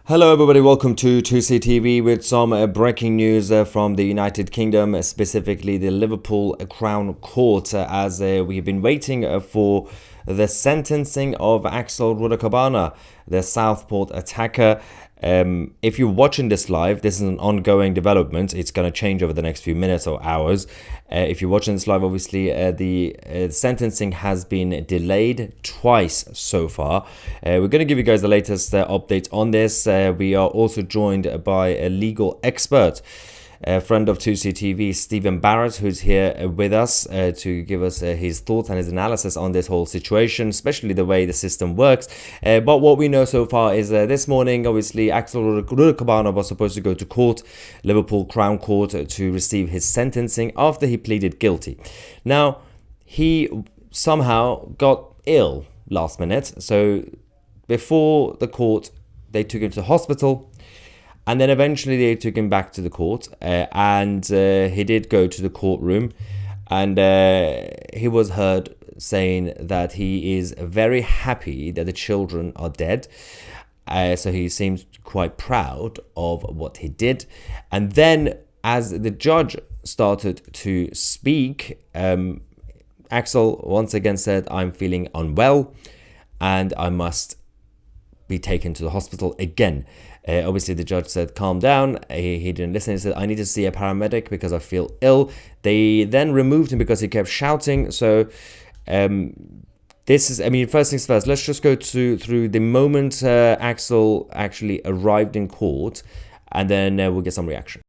Hello everybody, welcome to 2CTV with some breaking news from the United Kingdom, specifically the Liverpool Crown Court, as we've been waiting for the sentencing of Axel Rudakubana, the Southport attacker. If you're watching this live, this is an ongoing development. It's going to change over the next few minutes or hours. If you're watching this live, obviously the sentencing has been delayed twice so far. We're going to give you guys the latest updates on this. We are also joined by a legal expert, a friend of 2CTV, Stephen Barrett, who's here with us to give us his thoughts and his analysis on this whole situation, especially the way the system works. But what we know so far is this morning, obviously, Axel Rudakubana was supposed to go to court, Liverpool Crown Court, to receive his sentencing after he pleaded guilty. Now, he somehow got ill last minute. So before the court, they took him to hospital. And then eventually they took him back to the court, and he did go to the courtroom, and he was heard saying that he is very happy that the children are dead. So he seems quite proud of what he did. And then as the judge started to speak, Axel once again said, "I'm feeling unwell and I must be taken to the hospital again." Obviously, the judge said, "Calm down." He didn't listen. He said, "I need to see a paramedic because I feel ill." They then removed him because he kept shouting. So this is, first things first, let's just go through the moment Axel actually arrived in court, and then we'll get some reaction.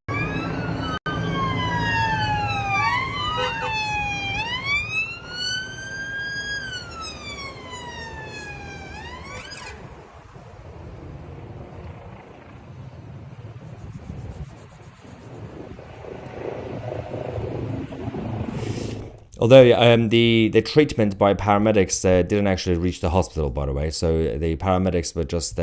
Although the treatment by paramedics didn't actually reach the hospital, by the way. So the paramedics were just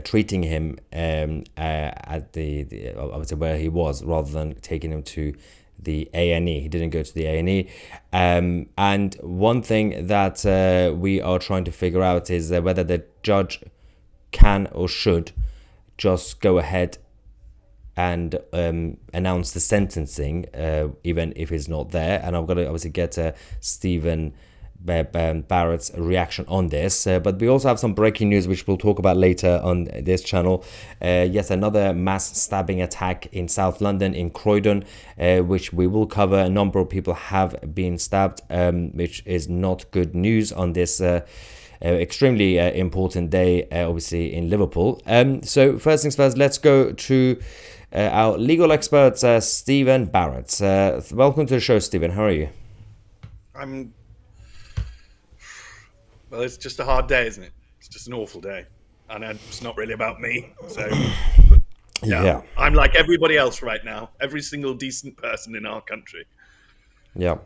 treating him at the I would say where he was, rather than taking him to the A&E. He didn't go to the A&E. And one thing that we are trying to figure out is whether the judge can or should just go ahead and announce the sentencing, even if he's not there. And I'm going to obviously get Stephen Barrett's reaction on this. But we also have some breaking news, which we'll talk about later on this channel. Yes, another mass stabbing attack in South London, in Croydon, which we will cover. A number of people have been stabbed, which is not good news on this extremely important day, obviously, in Liverpool. So first things first, let's go to our legal expert, Stephen Barrett. Welcome to the show, Stephen. How are you? Well, it's just a hard day, isn't it? It's just an awful day. And it's not really about me. So, yeah. I'm like everybody else right now. Every single decent person in our country. Yeah.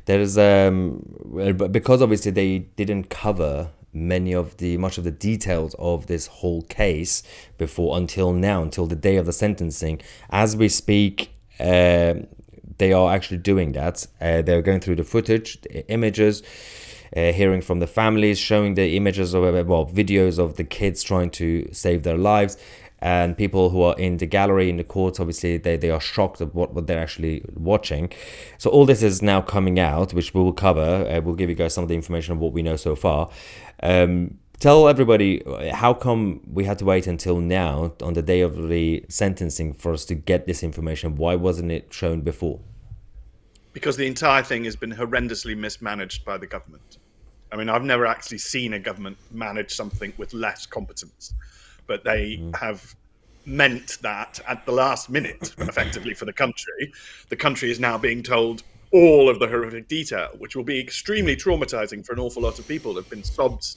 There is, because obviously they didn't cover much of the details of this whole case until the day of the sentencing. As we speak, they are actually doing that. They're going through the footage, the images, hearing from the families, showing the images of videos of the kids trying to save their lives, and people who are in the gallery in the court. Obviously they are shocked at what they're actually watching. So all this is now coming out, which we will cover. We'll give you guys some of the information of what we know so far. Tell everybody, how come we had to wait until now, on the day of the sentencing, for us to get this information? Why wasn't it shown before? Because the entire thing has been horrendously mismanaged by the government. I mean, I've never actually seen a government manage something with less competence, but they have meant that at the last minute, effectively, for the country is now being told all of the horrific detail, which will be extremely traumatizing for an awful lot of people that have been sobbed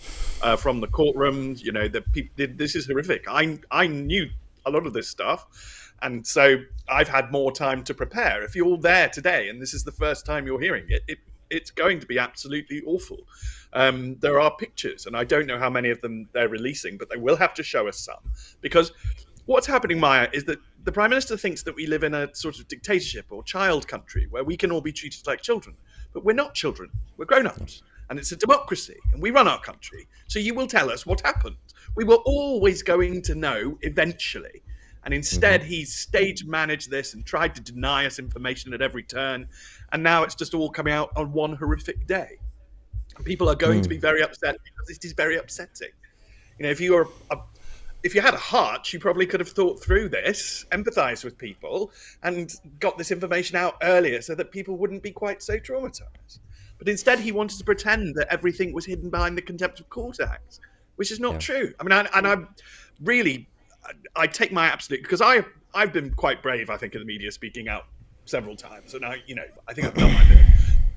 from the courtroom. You know, this is horrific. I knew a lot of this stuff, and so I've had more time to prepare. If you're there today and this is the first time you're hearing it, it's going to be absolutely awful. There are pictures, and I don't know how many of them they're releasing, but they will have to show us some, because what's happening, Maya, is that the Prime Minister thinks that we live in a sort of dictatorship or child country where we can all be treated like children. but we're not children. We're grown-ups, and it's a democracy, and we run our country. So you will tell us what happened. We were always going to know eventually. And instead, he's stage managed this and tried to deny us information at every turn. And now it's just all coming out on one horrific day. And people are going to be very upset because it is very upsetting. If you had a heart, you probably could have thought through this, empathized with people, and got this information out earlier so that people wouldn't be quite so traumatized. But instead, he wanted to pretend that everything was hidden behind the Contempt of Court Act, which is not true. I mean, I take my absolute, because I've been quite brave, I think, in the media, speaking out several times, and I think I've done my bit.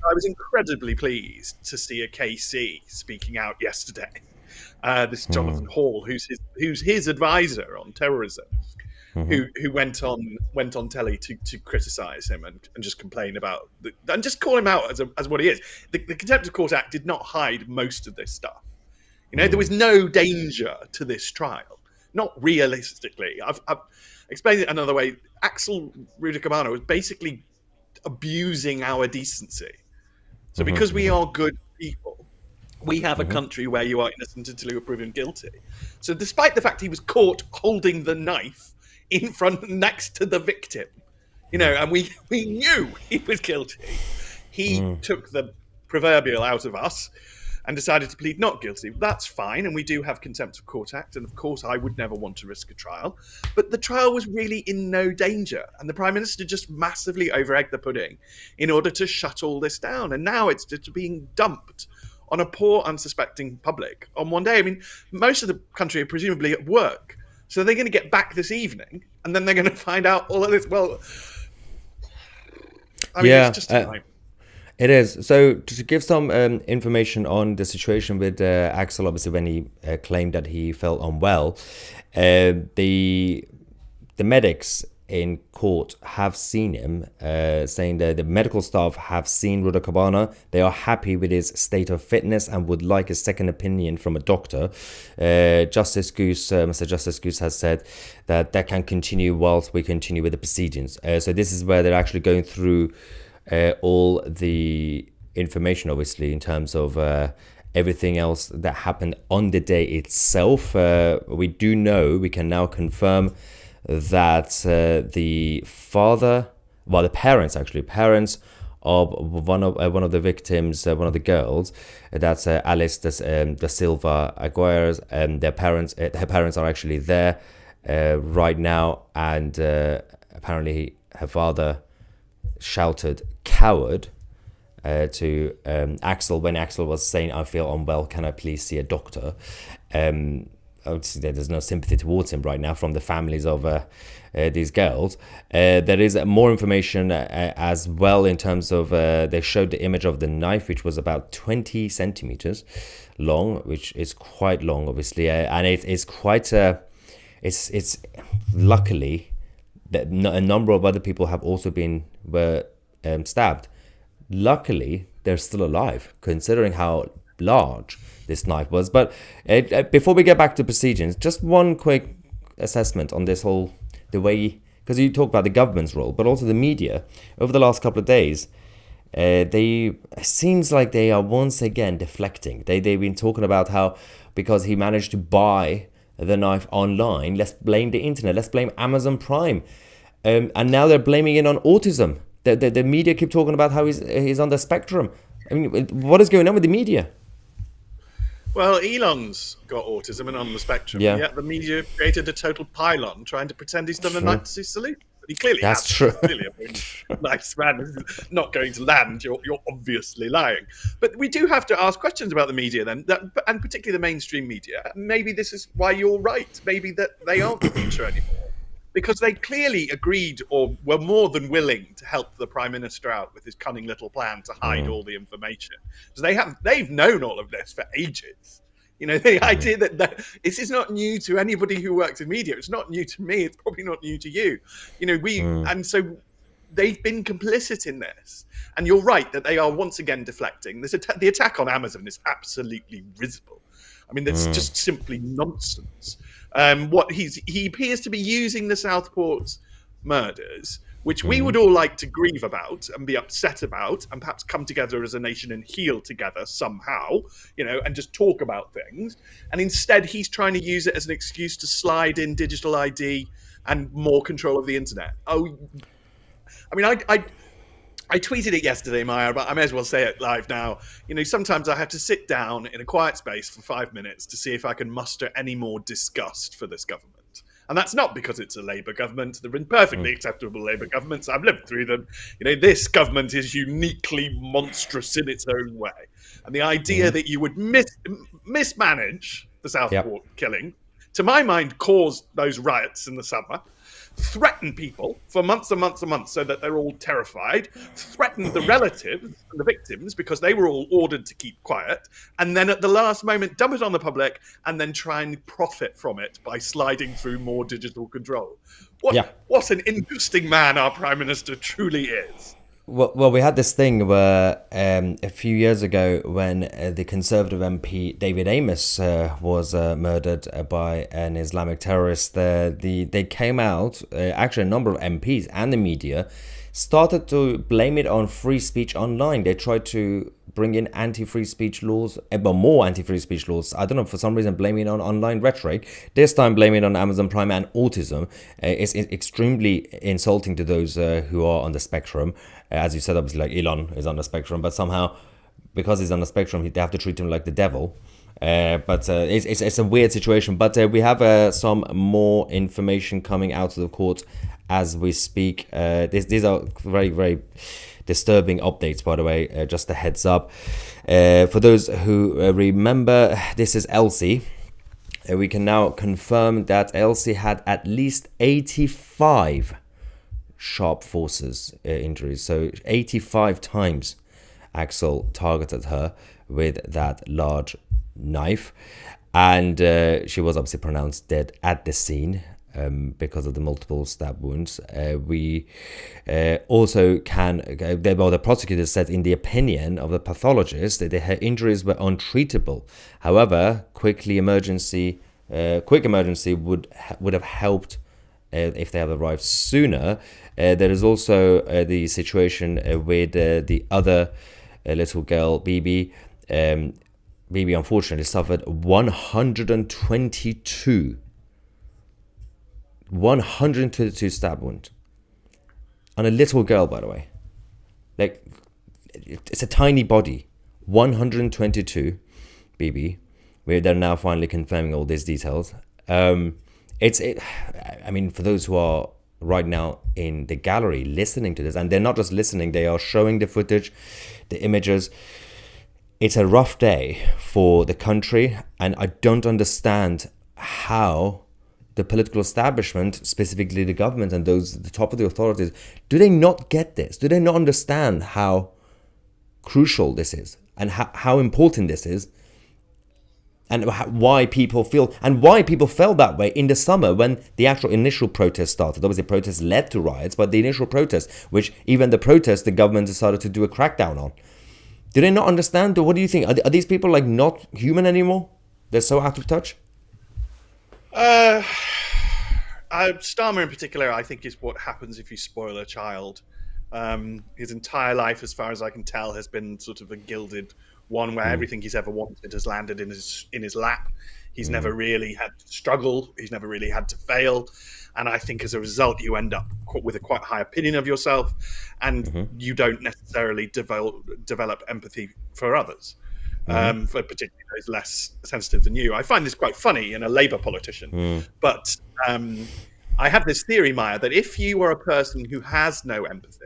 I was incredibly pleased to see a KC speaking out yesterday. This Jonathan Hall, who's his advisor on terrorism, who went on telly to criticise him and just complain about and just call him out as what he is. The Contempt of Court Act did not hide most of this stuff. There was no danger to this trial, not realistically. I've explained it another way. Axel Rudakubana was basically abusing our decency. So because we are good people, we have a country where you are innocent until you are proven guilty. So despite the fact he was caught holding the knife in front next to the victim, and we knew he was guilty, he took the proverbial out of us and decided to plead not guilty. That's fine, and we do have Contempt of Court Act, and of course I would never want to risk a trial. But the trial was really in no danger, and the Prime Minister just massively over-egged the pudding in order to shut all this down. And now it's just being dumped on a poor, unsuspecting public on one day. I mean, most of the country are presumably at work, so they're going to get back this evening, and then they're going to find out all of this. Well, I mean, it's just a nightmare. It is. So to give some information on the situation with Axel, obviously when he claimed that he felt unwell, the medics in court have seen him, saying that the medical staff have seen Rudakubana. They are happy with his state of fitness and would like a second opinion from a doctor. Mr. Justice Goose has said that can continue whilst we continue with the proceedings. So this is where they're actually going through all the information, obviously, in terms of everything else that happened on the day itself. We can now confirm that the parents of one of the victims, one of the girls, that's Alice da Silva Aguirre, and her parents are actually there right now, and apparently her father shouted "coward" to Axel when Axel was saying, "I feel unwell, can I please see a doctor?" Obviously, there's no sympathy towards him right now from the families of these girls. There is more information as well in terms of they showed the image of the knife, which was about 20 centimeters long, which is quite long, obviously, and it is quite it's luckily that a number of other people have also were stabbed. Luckily, they're still alive, considering how large this knife was. But before we get back to proceedings, just one quick assessment on this whole, the way, because you talk about the government's role, but also the media. Over the last couple of days, it seems like they are once again deflecting. They've been talking about how, because he managed to buy the knife online, let's blame the internet, let's blame Amazon Prime. And now they're blaming it on autism. The media keep talking about how he's on the spectrum. I mean, what is going on with the media? Well, Elon's got autism and on the spectrum. Yeah. Yet the media created a total pylon trying to pretend he's done a Nazi salute. But he clearly That's hasn't. true. Clearly, a very nice man is not going to land. You're obviously lying. But we do have to ask questions about the media then, and particularly the mainstream media. Maybe this is why you're right. Maybe that they aren't the future anymore. Because they clearly agreed or were more than willing to help the Prime Minister out with his cunning little plan to hide all the information. So they've known all of this for ages. The idea that this is not new to anybody who works in media. It's not new to me. It's probably not new to you. And so they've been complicit in this. And you're right that they are once again deflecting. The attack on Amazon is absolutely risible. I mean, that's just simply nonsense. He appears to be using the Southport murders, which we would all like to grieve about and be upset about, and perhaps come together as a nation and heal together somehow, and just talk about things. And instead, he's trying to use it as an excuse to slide in digital ID and more control of the internet. Oh, I mean, I tweeted it yesterday, Maya, but I may as well say it live now. Sometimes I have to sit down in a quiet space for 5 minutes to see if I can muster any more disgust for this government. And that's not because it's a Labour government. There have been perfectly acceptable Labour governments. I've lived through them. This government is uniquely monstrous in its own way. And the idea that you would mismanage the Southport killing, to my mind, caused those riots in the summer, threaten people for months and months and months so that they're all terrified, threaten the relatives and the victims because they were all ordered to keep quiet, and then at the last moment dump it on the public and then try and profit from it by sliding through more digital control. What an interesting man our Prime Minister truly is. Well, we had this thing where a few years ago when the Conservative MP David Amos was murdered by an Islamic terrorist, they came out, actually a number of MPs and the media started to blame it on free speech online. They tried to bring in anti-free speech laws, but more anti-free speech laws. I don't know, for some reason blaming it on online rhetoric. This time blaming it on Amazon Prime and autism. It's extremely insulting to those who are on the spectrum. As you said, obviously, like Elon is on the spectrum, but somehow, because he's on the spectrum, they have to treat him like the devil. But it's a weird situation. But we have some more information coming out of the court as we speak. These are very, very disturbing updates, by the way, just a heads up. For those who remember, this is Elsie. We can now confirm that Elsie had at least 85 sharp forces injuries. So 85 times Axel targeted her with that large knife. And she was obviously pronounced dead at the scene. Because of the multiple stab wounds. We also can, the prosecutor said in the opinion of the pathologist that her injuries were untreatable. However, quick emergency would have helped if they had arrived sooner. There is also the situation with the other little girl, Bibi. Bibi unfortunately suffered 122 stab wound on a little girl, by the way. Like, it's a tiny body. 122 BB. They're now finally confirming all these details. I mean, for those who are right now in the gallery listening to this, and they're not just listening, they are showing the footage, the images. It's a rough day for the country, and I don't understand how the political establishment, specifically the government and those at the top of the authorities, do they not get this? Do they not understand how crucial this is and how important this is, and why people felt that way in the summer when the actual initial protest started? Obviously, protests led to riots, but the initial protests, which even the protests, the government decided to do a crackdown on. Do they not understand? Or what do you think? Are these people like not human anymore? They're so out of touch? Starmer in particular, I think, is what happens if you spoil a child. His entire life, as far as I can tell, has been sort of a gilded one where everything he's ever wanted has landed in his lap. He's never really had to struggle. He's never really had to fail. And I think as a result, you end up with a quite high opinion of yourself, and you don't necessarily develop empathy for others. For particularly those less sensitive than you. I find this quite funny in a Labour politician. But I have this theory, Maya, that if you are a person who has no empathy,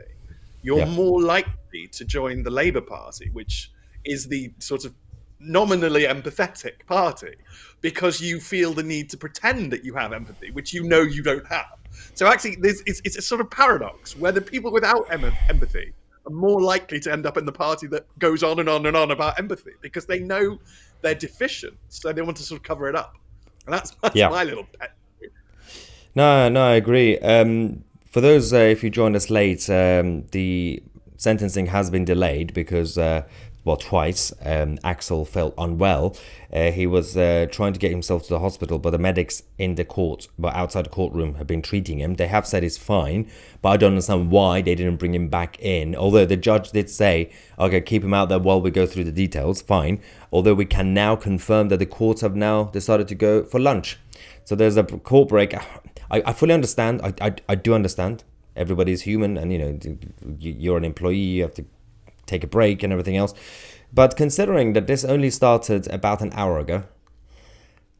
you're more likely to join the Labour Party, which is the sort of nominally empathetic party, because you feel the need to pretend that you have empathy, which you know you don't have. So actually, it's a sort of paradox where the people without empathy are more likely to end up in the party that goes on and on and on about empathy, because they know they're deficient, so they want to sort of cover it up. And that's my little pet. No, I agree. For those, if you joined us late, the sentencing has been delayed because well, twice. Axel felt unwell. He was trying to get himself to the hospital, but the medics in the court, but outside the courtroom, have been treating him. They have said he's fine, but I don't understand why they didn't bring him back in. Although the judge did say, okay, keep him out there while we go through the details, fine. Although we can now confirm that the courts have now decided to go for lunch. So there's a court break. I fully understand. I do understand. Everybody's human, and you're an employee. You have to take a break and everything else. But considering that this only started about an hour ago,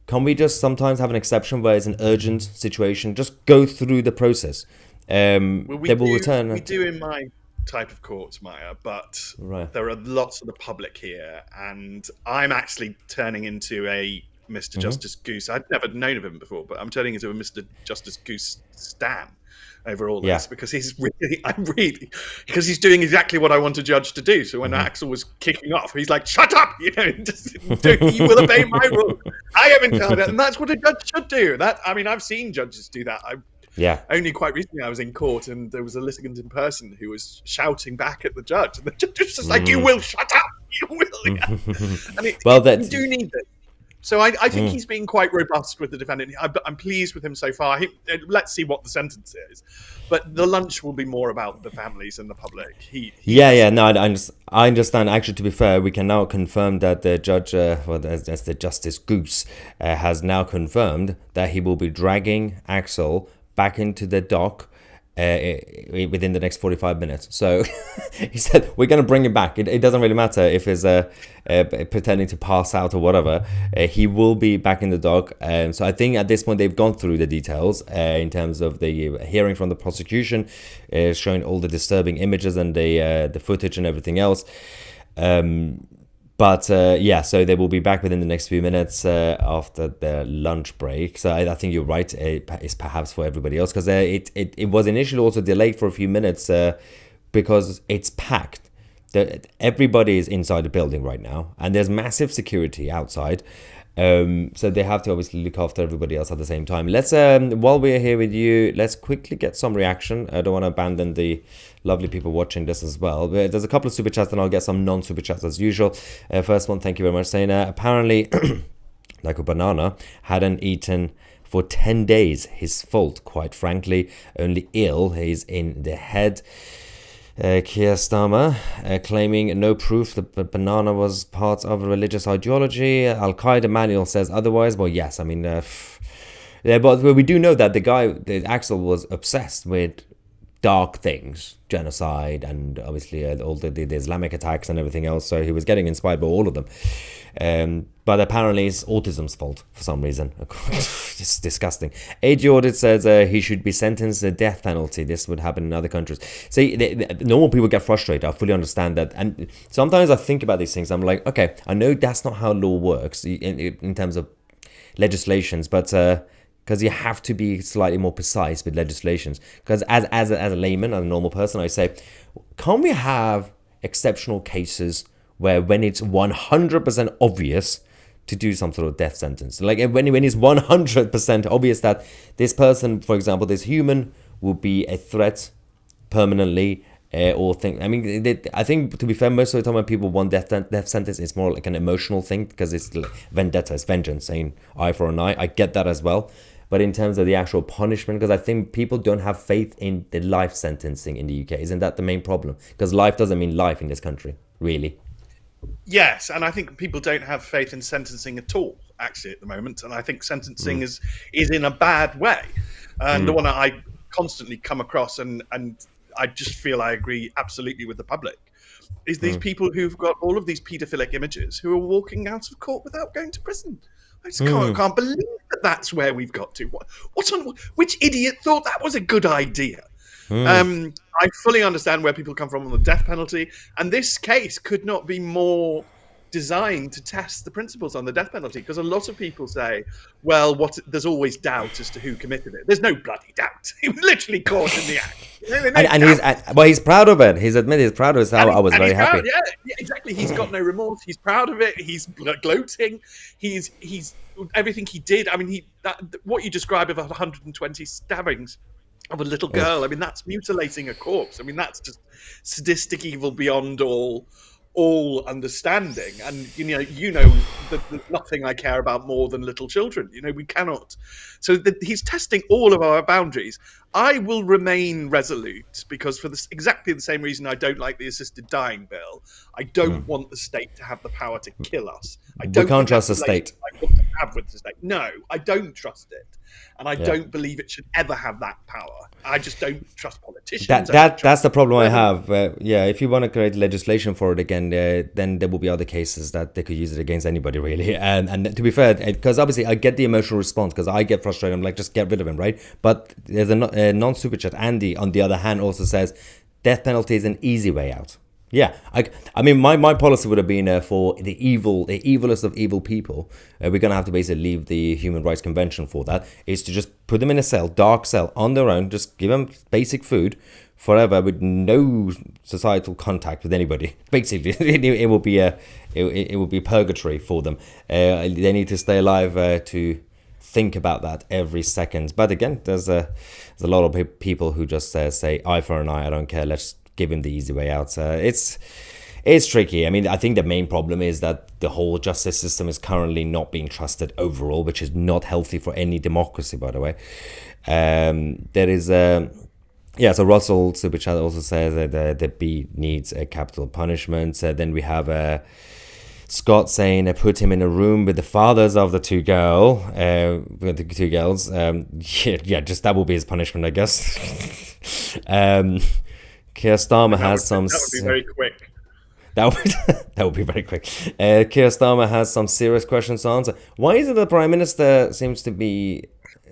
can we just sometimes have an exception where it's an urgent situation? Just go through the process. They will return. We do in my type of court, Maya, but Right. there are lots of the public here, and I'm actually turning into a Mr. Justice Goose. I'd never known of him before, but I'm turning into a Mr. Justice Goose stan over all this because he's because he's doing exactly what I want a judge to do. So when Axel was kicking off, he's like, "Shut up! You will obey my rule. I haven't done it," and that's what a judge should do. I've seen judges do that. Only quite recently I was in court and there was a litigant in person who was shouting back at the judge, and the judge was just like, "You will shut up! You will." And you do need this. So I think he's been quite robust with the defendant. I'm pleased with him so far. Let's see what the sentence is. But the lunch will be more about the families and the public. I understand. Actually, to be fair, we can now confirm that the judge, as the Justice Goose, has now confirmed that he will be dragging Axel back into the dock within the next 45 minutes. So he said, we're going to bring him back. It doesn't really matter if he's pretending to pass out or whatever. He will be back in the dock. So I think at this point they've gone through the details in terms of the hearing from the prosecution, showing all the disturbing images and the footage and everything else. So they will be back within the next few minutes after the lunch break. So I think you're right. It's perhaps for everybody else because it was initially also delayed for a few minutes because it's packed. Everybody is inside the building right now, and there's massive security outside. So they have to obviously look after everybody else at the same time. Let's while we're here with you, let's quickly get some reaction. I don't want to abandon the lovely people watching this as well. But there's a couple of super chats, and I'll get some non-super chats as usual. First one, thank you very much, saying apparently Rudakubana hadn't eaten for 10 days. His fault, quite frankly. Only ill. He's in the head. Keir Starmer claiming no proof that banana was part of a religious ideology. Al-Qaeda manual says otherwise. Well, yes, I mean, but we do know that Axel was obsessed with dark things, genocide, and obviously all the Islamic attacks and everything else. So he was getting inspired by all of them. But apparently it's autism's fault for some reason. It's disgusting. AG Audit says he should be sentenced to the death penalty. This would happen in other countries. See, the normal people get frustrated. I fully understand that. And sometimes I think about these things. I'm like, okay, I know that's not how law works in terms of legislations, but because you have to be slightly more precise with legislations. Because as a layman, as a normal person, I say, can't we have exceptional cases where when it's 100% obvious to do some sort of death sentence? Like when it's 100% obvious that this person, for example, this human, will be a threat permanently or think. I mean, I think to be fair, most of the time when people want death sentence, it's more like an emotional thing because it's like vendetta, it's vengeance, saying eye for an eye. I get that as well. But in terms of the actual punishment, because I think people don't have faith in the life sentencing in the UK. Isn't that the main problem? Because life doesn't mean life in this country, really. Yes, and I think people don't have faith in sentencing at all, actually, at the moment. And I think sentencing is in a bad way. And the one that I constantly come across, and I just feel I agree absolutely with the public, is these people who've got all of these paedophilic images who are walking out of court without going to prison. I just can't believe that that's where we've got to. Which idiot thought that was a good idea? I fully understand where people come from on the death penalty, and this case could not be more designed to test the principles on the death penalty, because a lot of people say, well, there's always doubt as to who committed it. There's no bloody doubt. He was literally caught in the act. He's proud of it. He's admitted he's proud of it. I was very happy. Yeah, exactly. He's got no remorse. He's proud of it. He's gloating. He's everything he did. I mean, what you describe of 120 stabbings of a little girl. I mean, that's mutilating a corpse. I mean, that's just sadistic evil beyond all all understanding. And that there's nothing I care about more than little children. We cannot. So he's testing all of our boundaries. I will remain resolute because for exactly the same reason I don't like the assisted dying bill. I don't want the state to have the power to kill us. I We don't can't think trust that's the the relationship state. I want to have with the state. No, I don't trust it. And I Yeah. don't believe it should ever have that power. I just don't trust politicians. That's the problem I have. Yeah, if you want to create legislation for it again, then there will be other cases that they could use it against anybody, really. And to be fair, because obviously I get the emotional response because I get frustrated. I'm like, just get rid of him, right? But there's a non-super chat. Andy, on the other hand, also says death penalty is an easy way out. Yeah, I mean, my policy would have been for the evilest of evil people. We're gonna have to basically leave the Human Rights Convention for that. Is to just put them in a cell, dark cell, on their own. Just give them basic food forever with no societal contact with anybody. Basically, it will be it will be purgatory for them. They need to stay alive to think about that every second. But again, there's a lot of people who just say eye for an eye. I don't care. Let's give him the easy way out. It's tricky. I mean, I think the main problem is that the whole justice system is currently not being trusted overall, which is not healthy for any democracy, by the way. There is so Russell Super Chat also says that the B needs a capital punishment. Then we have Scott saying put him in a room with the fathers of the two girls. Just that will be his punishment, I guess. Keir Starmer has some. That would be very quick. That would be very quick. Keir Starmer has some serious questions to answer. Why is it the Prime Minister seems to be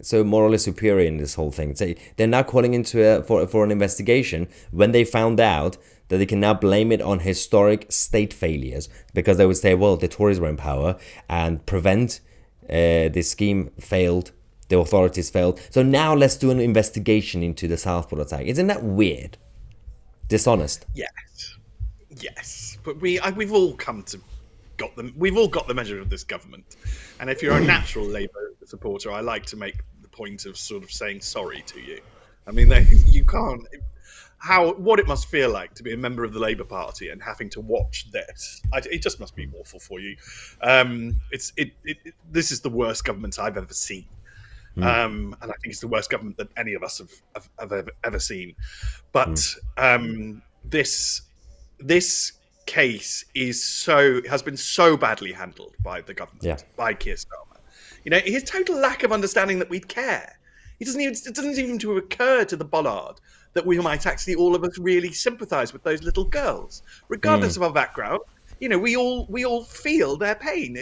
so morally superior in this whole thing? They're now calling into for an investigation when they found out that they can now blame it on historic state failures, because they would say, well, the Tories were in power and prevent this scheme failed. The authorities failed. So now let's do an investigation into the Southport attack. Isn't that weird? Dishonest. Yes, but we've all we've all got the measure of this government, and if you're a natural Labour supporter, I like to make the point of sort of saying sorry to you. I mean, you can't. What it must feel like to be a member of the Labour Party and having to watch this. It just must be awful for you. This is the worst government I've ever seen. And I think it's the worst government that any of us have ever seen. But this case has been so badly handled by the government, by Keir Starmer. His total lack of understanding that we'd care. It doesn't even to occur to the bollard that we might actually, all of us, really sympathise with those little girls, regardless of our background. We all feel their pain.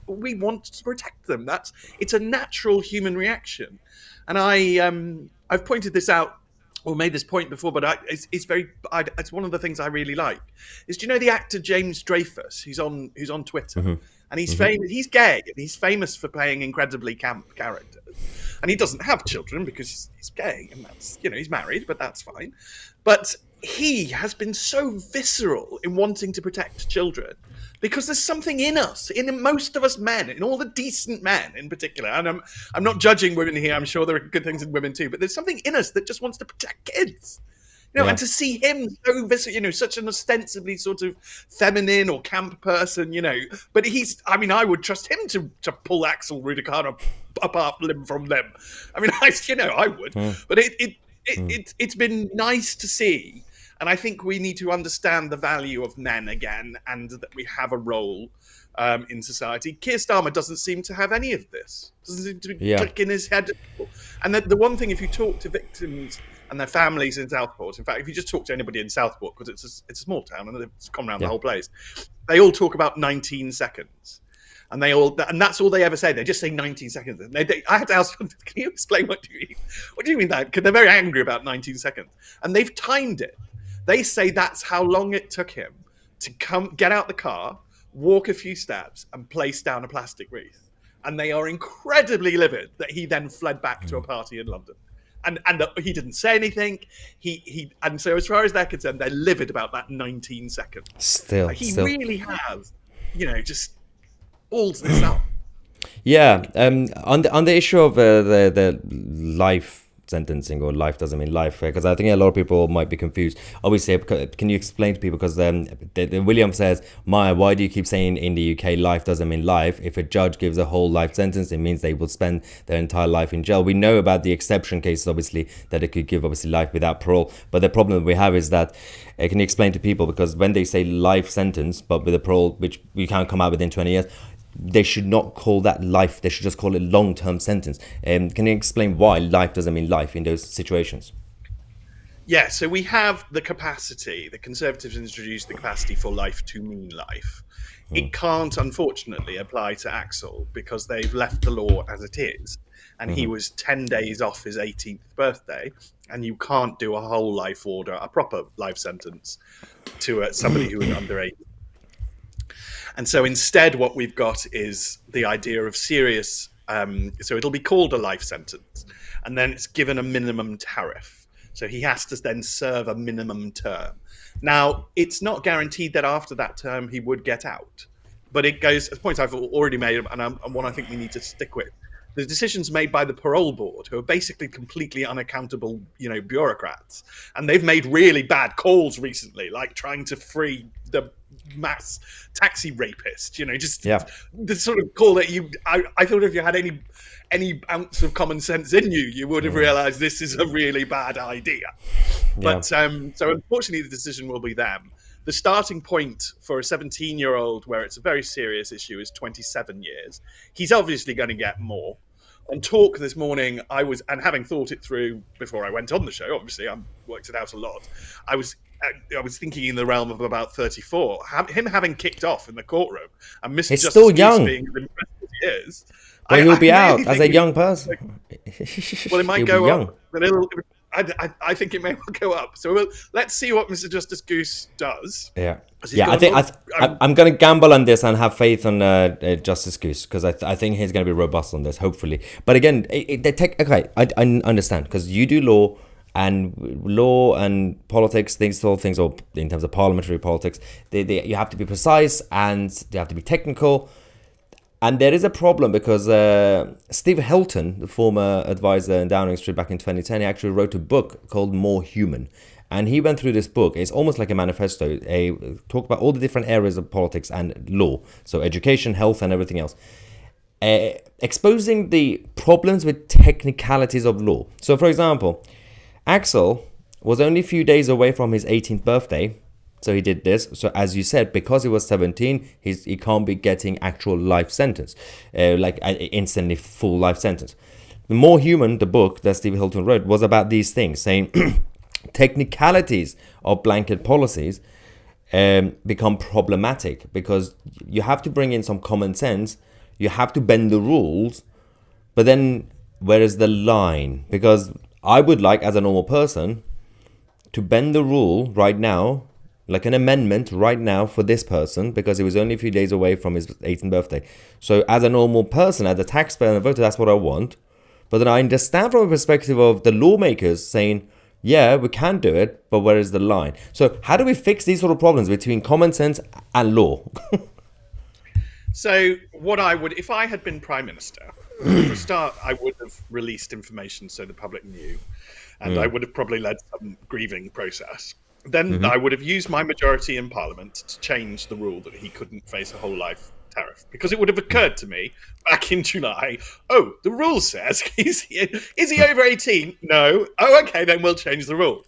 We want to protect them. It's a natural human reaction, and I've pointed this out or made this point before, but it's one of the things I really like. Do you know the actor James Dreyfus? Who's on Twitter, and he's famous. He's gay, and he's famous for playing incredibly camp characters. And he doesn't have children because he's gay, and that's he's married, but that's fine. But he has been so visceral in wanting to protect children because there's something in us, in most of us men, in all the decent men in particular. And I'm not judging women here. I'm sure there are good things in women too, but there's something in us that just wants to protect kids. And to see him so visceral, such an ostensibly sort of feminine or camp person, but I would trust him to pull Axel Rudakubana apart from them. I mean, I would, but it's been nice to see. And I think we need to understand the value of men again, and that we have a role in society. Keir Starmer doesn't seem to have any of this. Doesn't seem to be click in his head. And the one thing, if you talk to victims and their families in Southport, in fact, if you just talk to anybody in Southport, because it's a small town and it's come around the whole place, they all talk about 19 seconds. And that's all they ever say. They just say 19 seconds. And I had to ask them, can you explain what do you mean? What do you mean that? Because they're very angry about 19 seconds. And they've timed it. They say that's how long it took him to get out the car, walk a few steps, and place down a plastic wreath. And they are incredibly livid that he then fled back to a party in London. And he didn't say anything. And so as far as they're concerned, they're livid about that 19 seconds. Still. Really has, just balls this up. Yeah. On the issue of the life sentencing or life doesn't mean life, because I think a lot of people might be confused. Obviously, can you explain to people, because William says, Maya, why do you keep saying in the UK life doesn't mean life? If a judge gives a whole life sentence, it means they will spend their entire life in jail. We know about the exception cases, obviously, that it could give obviously life without parole, but the problem we have is that can you explain to people, because when they say life sentence but with a parole which you can't come out within 20 years, they should not call that life. They should just call it long-term sentence. Can you explain why life doesn't mean life in those situations? Yeah, so we have the capacity, the Conservatives introduced the capacity for life to mean life. It can't, unfortunately, apply to Axel because they've left the law as it is. And he was 10 days off his 18th birthday. And you can't do a whole life order, a proper life sentence, to somebody who is under 18. And so instead, what we've got is the idea of serious. So it'll be called a life sentence, and then it's given a minimum tariff. So he has to then serve a minimum term. Now, it's not guaranteed that after that term he would get out, but it goes, a point I've already made, and one I think we need to stick with. The decisions made by the parole board, who are basically completely unaccountable, bureaucrats, and they've made really bad calls recently, like trying to free the mass taxi rapist. The sort of call that I thought if you had any ounce of common sense in you, you would have realized this is a really bad idea. But so unfortunately, the decision will be them. The starting point for a 17-year-old, where it's a very serious issue, is 27 years. He's obviously going to get more. On Talk this morning, and having thought it through before I went on the show, obviously I worked it out a lot. I was thinking in the realm of about 34. Him having kicked off in the courtroom, and Mr. He's Justice still Goose young. being as impressed as he is. Well, he'll be really out as a young person. Well, it might He'll go be up. young. But I think it may well go up. So let's see what Mr. Justice Goose does. Yeah. I'm going to gamble on this and have faith on Justice Goose, because I think he's going to be robust on this, hopefully. But again, I understand, because you do law and politics, or in terms of parliamentary politics, you have to be precise and they have to be technical. And there is a problem because Steve Helton, the former advisor in Downing Street back in 2010, he actually wrote a book called More Human. And he went through this book. It's almost like a manifesto. Talk about all the different areas of politics and law. So education, health, and everything else. Exposing the problems with technicalities of law. So, for example, Axel was only a few days away from his 18th birthday. So he did this. So as you said, because he was 17, he can't be getting actual life sentence, like instantly full life sentence. The More Human, the book that Steve Hilton wrote, was about these things, saying technicalities of blanket policies become problematic because you have to bring in some common sense. You have to bend the rules. But then where is the line? Because I would like, as a normal person, to bend the rule right now, like an amendment right now for this person, because he was only a few days away from his 18th birthday. So as a normal person, as a taxpayer and a voter, that's what I want. But then I understand from a perspective of the lawmakers saying, yeah, we can do it, but where is the line? So how do we fix these sort of problems between common sense and law? So what I would, if I had been Prime Minister, for a start, I would have released information so the public knew. And I would have probably led some grieving process. Then I would have used my majority in Parliament to change the rule that he couldn't face a whole life tariff, because it would have occurred to me back in July, oh, the rule says, is he over 18? No. Oh, okay, then we'll change the rule.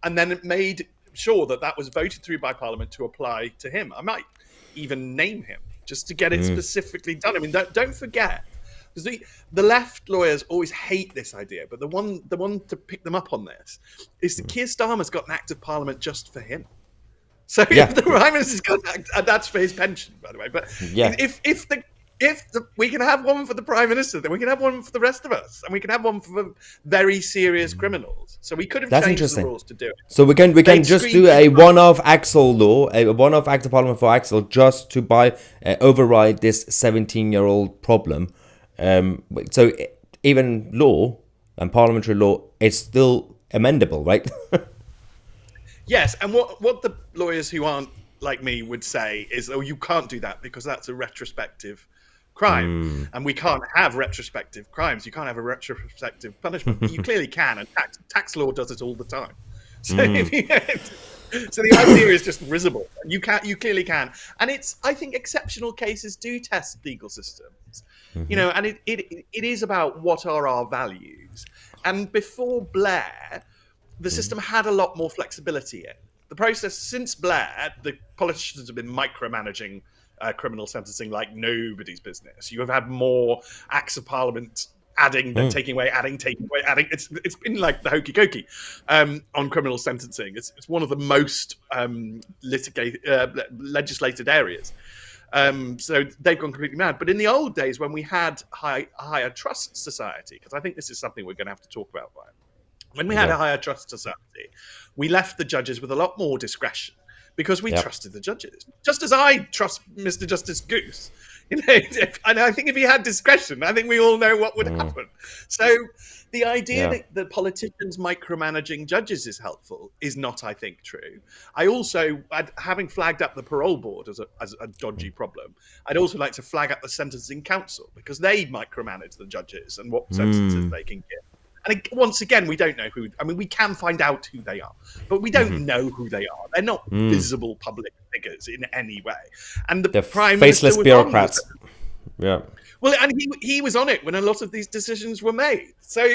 And then it made sure that was voted through by Parliament to apply to him. I might even name him just to get it specifically done. I mean, don't forget, because the left lawyers always hate this idea, but the one to pick them up on this is that Keir Starmer's got an act of Parliament just for him. So if the Prime Minister's got an act, and that's for his pension, by the way. But if we can have one for the Prime Minister, then we can have one for the rest of us, and we can have one for very serious criminals. So we could have changed the rules to do it. So we can just do a one-off Axel law, a one-off act of Parliament for Axel, just to override this 17-year-old problem. So even law and parliamentary law is still amendable, right? Yes, and what the lawyers who aren't like me would say is, oh, you can't do that because that's a retrospective crime, and we can't have retrospective crimes. You can't have a retrospective punishment. But you clearly can, and tax law does it all the time. So so the idea is just risible. You clearly can, and I think exceptional cases do test legal systems. And it is about what are our values. And before Blair, the system had a lot more flexibility in the process. Since Blair, the politicians have been micromanaging criminal sentencing like nobody's business. You have had more acts of parliament adding, then taking away, adding, taking away, adding. It's been like the hokey cokey on criminal sentencing. It's one of the most legislated areas. So they've gone completely mad. But in the old days, when we had higher trust society, because I think this is something we're going to have to talk about, Ryan. When we had a higher trust society, we left the judges with a lot more discretion because we trusted the judges. Just as I trust Mr. Justice Goose. And I think if he had discretion, I think we all know what would happen. So the idea that politicians micromanaging judges is helpful is not, I think, true. I also, having flagged up the parole board as a dodgy problem, I'd also like to flag up the sentencing council because they micromanage the judges and what sentences they can give. And once again, we don't know who. I mean, we can find out who they are, but we don't know who they are. They're not visible public figures in any way. And the Prime faceless Minister bureaucrats. Yeah. Well, and he was on it when a lot of these decisions were made. So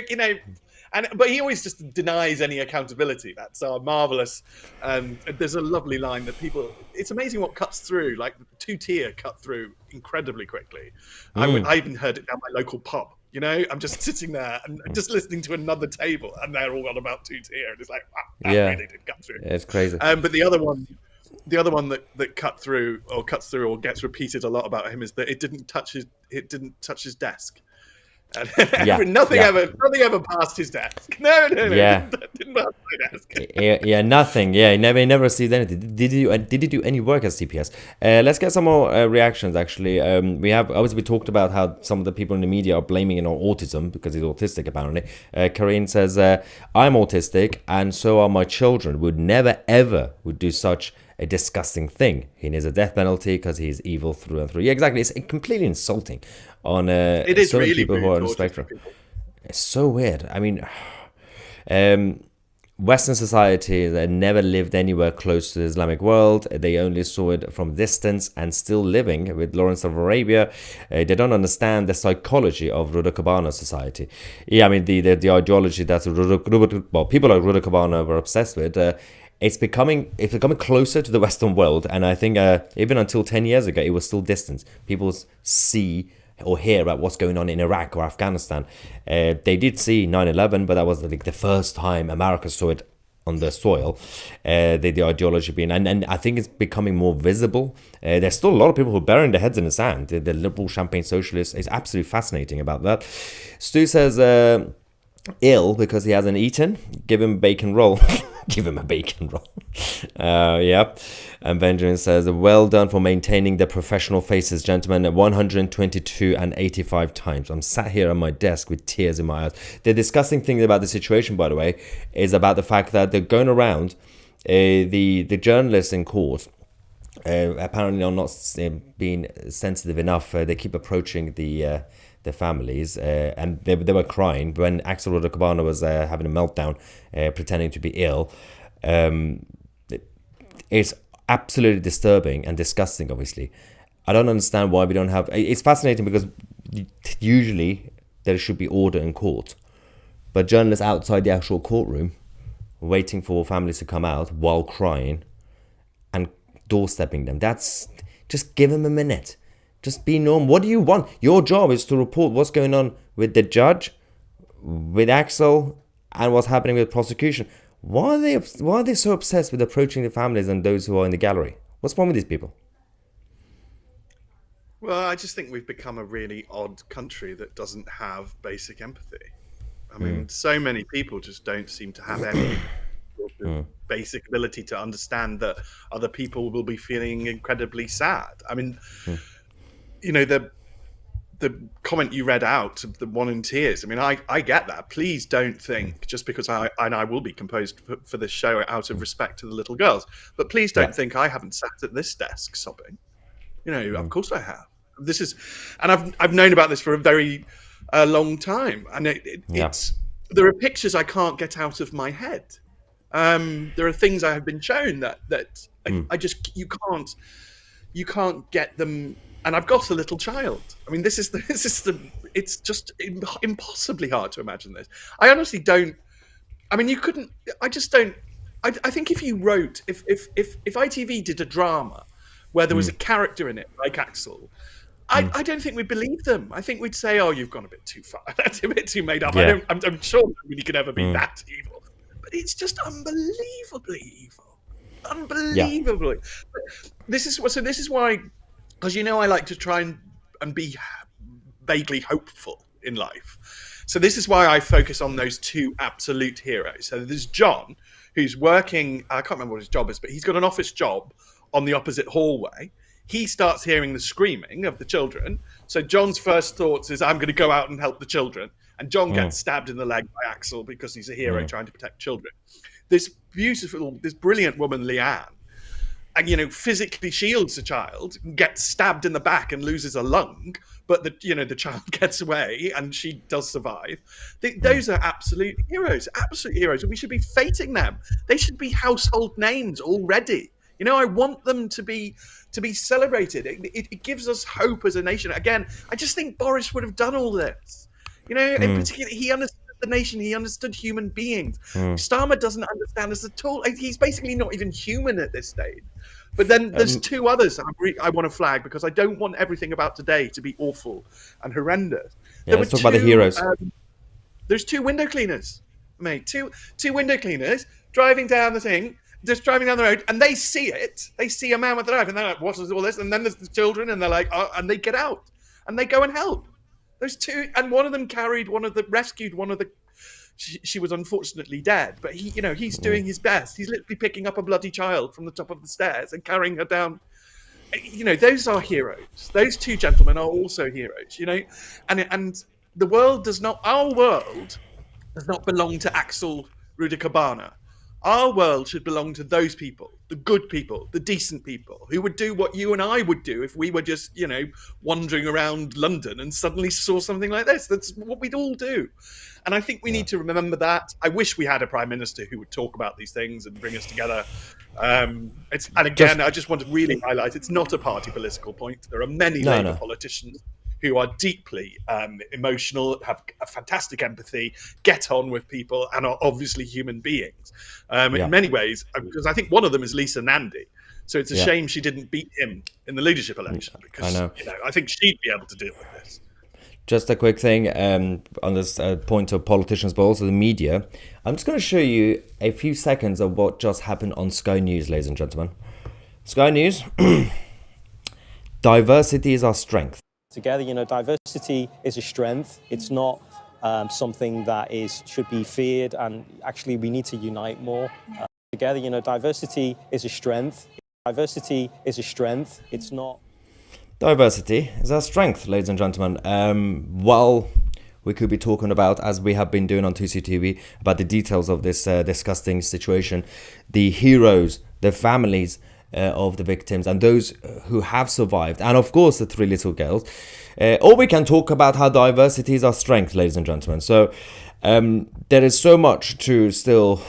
but he always just denies any accountability. That's our marvelous. There's a lovely line that people. It's amazing what cuts through. Like two-tier cut through incredibly quickly. I even heard it down my local pub. I'm just sitting there and just listening to another table, and they're all on about two-tier, and it's like, wow, that really did cut through. It's crazy. But the other one that cuts through or gets repeated a lot about him is that it didn't touch his desk. Nothing ever passed his desk. No, didn't pass my desk. Nothing. He never received anything. Did he do any work at CPS? Let's get some more reactions. Actually, we talked about how some of the people in the media are blaming it on autism because he's autistic. Apparently, Karine says, "I'm autistic, and so are my children. Would never ever do such a disgusting thing. He needs a death penalty because he's evil through and through." Yeah, exactly. It's completely insulting on certain really people who are on the spectrum. It's so weird. I mean, Western society that never lived anywhere close to the Islamic world. They only saw it from distance, and still living with Lawrence of Arabia. They don't understand the psychology of Rudakubana society. Yeah, I mean the ideology that people like Rudakubana were obsessed with. It's becoming closer to the Western world, and I think even until 10 years ago, it was still distant. People see or hear about what's going on in Iraq or Afghanistan. They did see 9/11, but that was like the first time America saw it on the soil. The ideology being, and I think it's becoming more visible. There's still a lot of people who are burying their heads in the sand. The liberal champagne socialists is absolutely fascinating about that. Stu says, ill because he hasn't eaten. Give him a bacon roll. Give him a bacon roll. And Benjamin says, well done for maintaining the professional faces, gentlemen. 122 and 85 times. I'm sat here on my desk with tears in my eyes. The disgusting thing about the situation, by the way, is about the fact that they're going around the journalists in court. Apparently are not being sensitive enough. They keep approaching the families, and they were crying when Axel Rudakubana was having a meltdown, pretending to be ill. It's absolutely disturbing and disgusting, obviously. I don't understand why we don't have... It's fascinating because usually there should be order in court, but journalists outside the actual courtroom waiting for families to come out while crying and doorstepping them. That's... Just give them a minute. Just be normal. What do you want? Your job is to report what's going on with the judge, with Axel, and what's happening with prosecution. Why are they so obsessed with approaching the families and those who are in the gallery? What's wrong with these people? Well, I just think we've become a really odd country that doesn't have basic empathy. I mean, so many people just don't seem to have any sort of basic ability to understand that other people will be feeling incredibly sad. I mean... the comment you read out of the one in tears. I mean, I get that. Please don't think just because I will be composed for this show out of respect to the little girls, but please don't think I haven't sat at this desk sobbing. Of course I have. This is, and I've known about this for a very long time, and it's there are pictures I can't get out of my head. There are things I have been shown that I just you can't get them. And I've got a little child. I mean, it's just impossibly hard to imagine this. I honestly don't. I mean, you couldn't. I just don't. I think if you wrote, if ITV did a drama where there was a character in it like Axel, I don't think we'd believe them. I think we'd say, "Oh, you've gone a bit too far. That's a bit too made up." Yeah. I'm sure nobody could ever be that evil, but it's just unbelievably evil, unbelievably. Yeah. This is why, because I like to try and be vaguely hopeful in life. So this is why I focus on those two absolute heroes. So there's John, who's working, I can't remember what his job is, but he's got an office job on the opposite hallway. He starts hearing the screaming of the children. So John's first thoughts is, I'm going to go out and help the children. And John gets stabbed in the leg by Axel because he's a hero trying to protect children. This brilliant woman, Leanne, and physically shields a child, gets stabbed in the back and loses a lung, but the child gets away and she does survive. Those are absolute heroes, and we should be feting them. They should be household names already. I want them to be celebrated. It gives us hope as a nation. Again, I just think Boris would have done all this. In particular, he understood the nation. He understood human beings. Starmer doesn't understand us at all. He's basically not even human at this stage. But then there's two others I want to flag, because I don't want everything about today to be awful and horrendous. Yeah, let's talk about the heroes. There's two window cleaners, mate. Two window cleaners driving down the road, and they see it. They see a man with a knife, and they're like, "What is all this?" And then there's the children, and they're like, "Oh," and they get out, and they go and help. There's two, and one of them rescued one of the. She was unfortunately dead, but he's doing his best. He's literally picking up a bloody child from the top of the stairs and carrying her down. Those are heroes. Those two gentlemen are also heroes. And the world does not. Our world does not belong to Axel Rudakubana. Our world should belong to those people, the good people, the decent people, who would do what you and I would do if we were just, wandering around London and suddenly saw something like this. That's what we'd all do. And I think we need to remember that. I wish we had a prime minister who would talk about these things and bring us together. I just want to really highlight, it's not a party political point. There are many Labour politicians who are deeply emotional, have a fantastic empathy, get on with people, and are obviously human beings. In many ways, because I think one of them is Lisa Nandy. So it's a shame she didn't beat him in the leadership election, because I think she'd be able to deal with this. Just a quick thing on this point of politicians, but also the media. I'm just going to show you a few seconds of what just happened on Sky News, ladies and gentlemen. Sky News, diversity is our strength. Together, diversity is a strength. It's not something that should be feared, and actually we need to unite more. Together, diversity is a strength. Diversity is a strength. It's not. Diversity is our strength, ladies and gentlemen. Well, we could be talking about, as we have been doing on 2CTV, about the details of this disgusting situation, the heroes, the families of the victims, and those who have survived, and of course the three little girls. Or we can talk about how diversity is our strength, ladies and gentlemen. So there is so much to still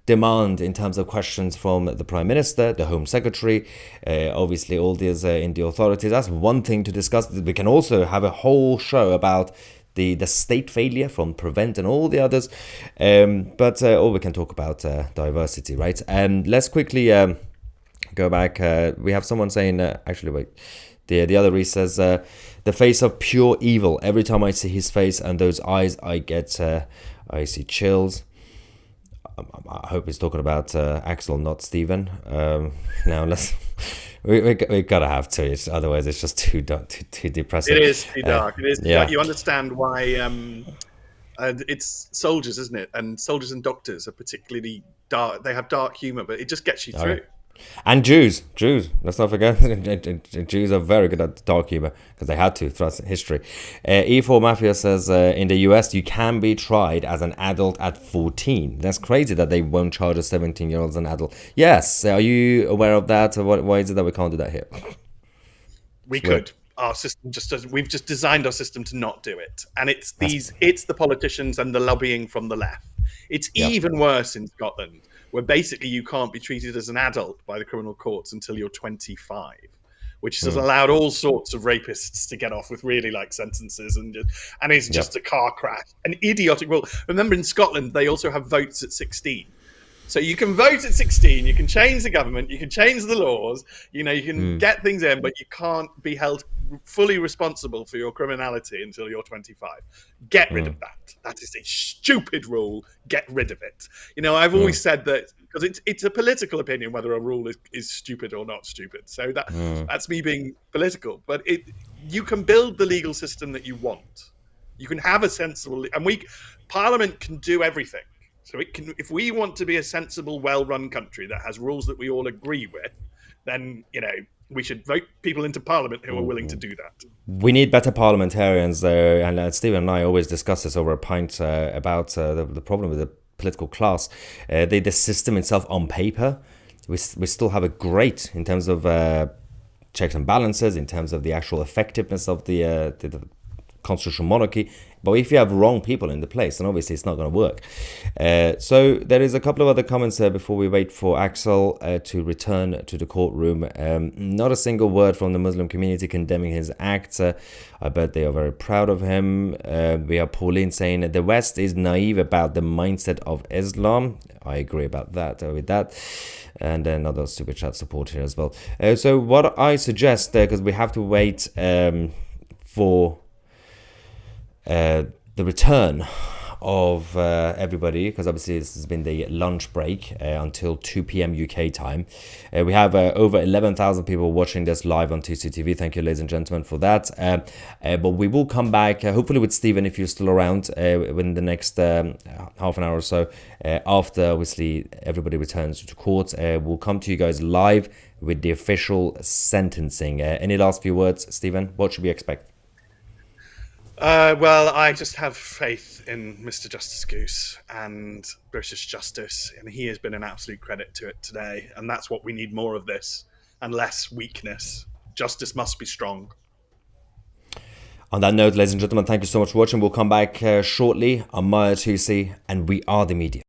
demand in terms of questions from the Prime Minister, the Home Secretary, obviously all these in the authorities. That's one thing to discuss. We can also have a whole show about the state failure from Prevent and all the others. Or we can talk about diversity, right? Let's quickly go back. We have someone saying, actually, wait. The other read says, the face of pure evil. Every time I see his face and those eyes, I see chills. I hope he's talking about Axel, not Stephen. Now we gotta have to. Otherwise, it's just too depressing. It is too dark. It is. Yeah. You understand why? It's soldiers, isn't it? And soldiers and doctors are particularly dark. They have dark humor, but it just gets you through. And Jews, let's not forget, Jews are very good at dark humor because they had to throughout history. E4 Mafia says, in the US, you can be tried as an adult at 14. That's crazy that they won't charge a 17-year-old as an adult. Yes, are you aware of that? Why is it that we can't do that here? We could. our system we've just designed our system to not do it, and it's the politicians and the lobbying from the left. It's even worse in Scotland, where basically you can't be treated as an adult by the criminal courts until you're 25, which has allowed all sorts of rapists to get off with really light sentences, and it's just a car crash, an idiotic rule. Remember, in Scotland they also have votes at 16. So you can vote at 16, you can change the government, you can change the laws, you can get things in, but you can't be held fully responsible for your criminality until you're 25. Get rid of that. That is a stupid rule. Get rid of it. I've always said that, because it's a political opinion whether a rule is stupid or not stupid. So that's me being political. But you can build the legal system that you want. You can have a sensible, and Parliament can do everything. So if we want to be a sensible, well-run country that has rules that we all agree with, then we should vote people into Parliament who are willing to do that. We need better parliamentarians, and Stephen and I always discuss this over a pint about the problem with the political class. The system itself on paper, we still have a great in terms of checks and balances, in terms of the actual effectiveness of the constitutional monarchy. But if you have wrong people in the place, then obviously it's not going to work. So there is a couple of other comments before we wait for Axel to return to the courtroom. Not a single word from the Muslim community condemning his acts. I bet they are very proud of him. We have Pauline saying the West is naive about the mindset of Islam. I agree about that with that. And another super chat support here as well. So what I suggest, because we have to wait for the return of everybody, because obviously this has been the lunch break until 2 p.m. UK time. We have over 11,000 people watching this live on TCTV. Thank you, ladies and gentlemen, for that. But we will come back, hopefully with Stephen, if you're still around, within the next half an hour or so. After, obviously, everybody returns to court, we'll come to you guys live with the official sentencing. Any last few words, Stephen? What should we expect? Well, I just have faith in Mr. Justice Goose and British justice, and he has been an absolute credit to it today. And that's what we need more of this, and less weakness. Justice must be strong. On that note, ladies and gentlemen, thank you so much for watching. We'll come back shortly. I'm Maya Tusi, and we are the media.